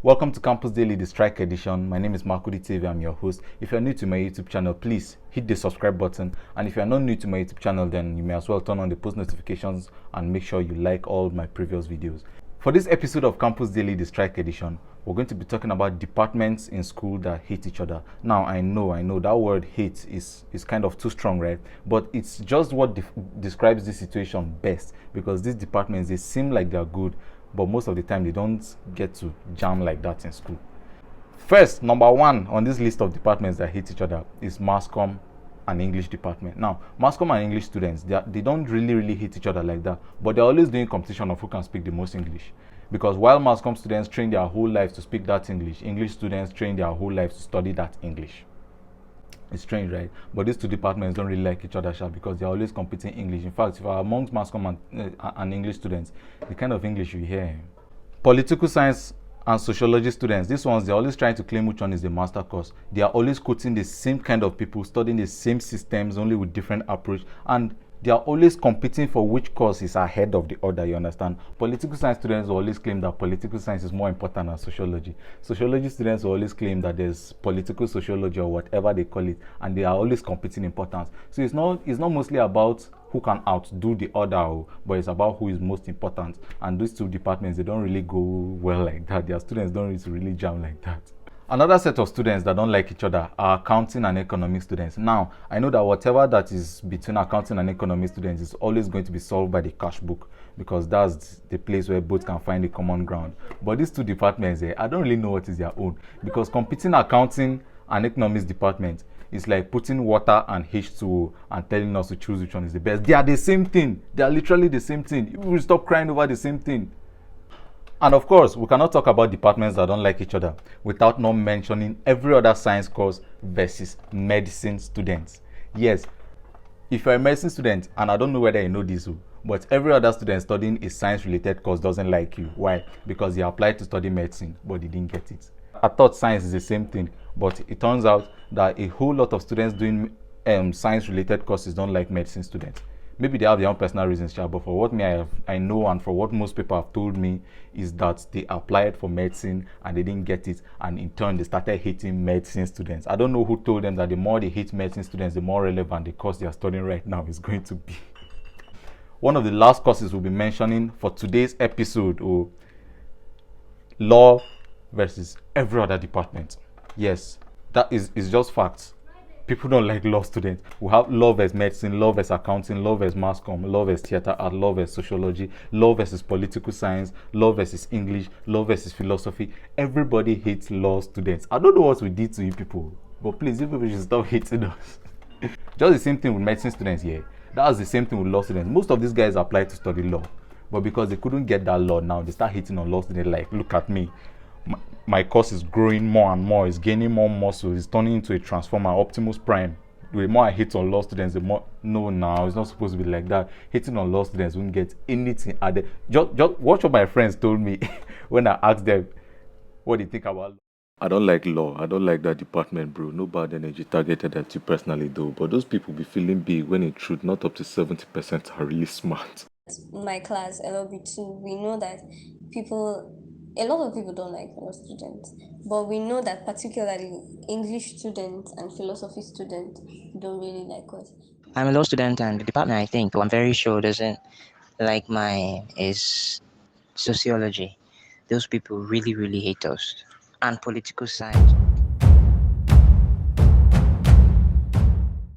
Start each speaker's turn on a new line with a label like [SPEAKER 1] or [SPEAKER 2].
[SPEAKER 1] Welcome to Campus Daily, the Strike Edition. My name is Makudi TV. I'm your host. If you're new to my YouTube channel, please hit the subscribe button. And if you're not new to my YouTube channel, then you may as well turn on the post notifications and make sure you like all my previous videos. For this episode of Campus Daily, the Strike Edition, we're going to be talking about departments in school that hate each other. Now, I know that word hate is kind of too strong, right? But it's just what describes this situation best, because these departments, they seem like they're good, but most of the time they don't get to jam like that in school. First, number one on this list of departments that hate each other is mass comm and English department. Now, mass comm and English students, they don't really hate each other like that, but they're always doing competition of who can speak the most English. Because while mass comm students train their whole lives to speak that English students train their whole lives to study that English. It's strange, right? But these two departments don't really like each other, because they're always competing English. In fact, if amongst mass comm and English students, the kind of English you hear. Political science and sociology students, these ones, they're always trying to claim which one is the master course. They are always quoting the same kind of people, studying the same systems, only with different approach. And they are always competing for which course is ahead of the other, you understand? Political science students will always claim that political science is more important than sociology. Sociology students will always claim that there's political sociology or whatever they call it, and they are always competing importance. So it's not mostly about who can outdo the other, but it's about who is most important. And these two departments, they don't really go well like that. Their students don't really jam like that. Another set of students that don't like each other are accounting and economics students. Now, I know that whatever that is between accounting and economics students is always going to be solved by the cash book, because that's the place where both can find a common ground. But these two departments, I don't really know what is their own, because competing accounting and economics department is like putting water and H2O and telling us to choose which one is the best. They are the same thing. They are literally the same thing. You will stop crying over the same thing. And of course, we cannot talk about departments that don't like each other without not mentioning every other science course versus medicine students. Yes, if you're a medicine student, and I don't know whether you know this, but every other student studying a science-related course doesn't like you. Why? Because they applied to study medicine, but they didn't get it. I thought science is the same thing, but it turns out that a whole lot of students doing science-related courses don't like medicine students. Maybe they have their own personal reasons, but for what I know, and for what most people have told me, is that they applied for medicine and they didn't get it, and in turn they started hating medicine students. I don't know who told them that the more they hate medicine students, the more relevant the course they are studying right now is going to be. One of the last courses we'll be mentioning for today's episode, law versus every other department. Yes, that is just facts. People don't like law students. We have law versus medicine, law versus accounting, law versus mass comm, law versus theater art, law versus sociology, law versus political science, law versus English, law versus philosophy. Everybody hates law students. I don't know what we did to you people, but please, you people should stop hating us. Just the same thing with medicine students here. That's the same thing with law students. Most of these guys applied to study law, but because they couldn't get that law, now they start hating on law students. Like, look at me. My course is growing more and more, it's gaining more muscle, it's turning into a transformer, Optimus Prime. The more I hate on law students, the more, no, now it's not supposed to be like that. Hating on law students won't get anything added. Just watch what my friends told me when I asked them what they think about law. I don't like law. I don't like that department, bro. No bad energy targeted at you personally, though. But those people be feeling big when in truth, not up to 70% are really smart.
[SPEAKER 2] My class, LLB2, we know that a lot of people don't like law students, but we know that particularly English students and philosophy students don't really like us.
[SPEAKER 3] I'm a law student, and the department I think, or I'm very sure, doesn't like mine is sociology. Those people really hate us. And political science.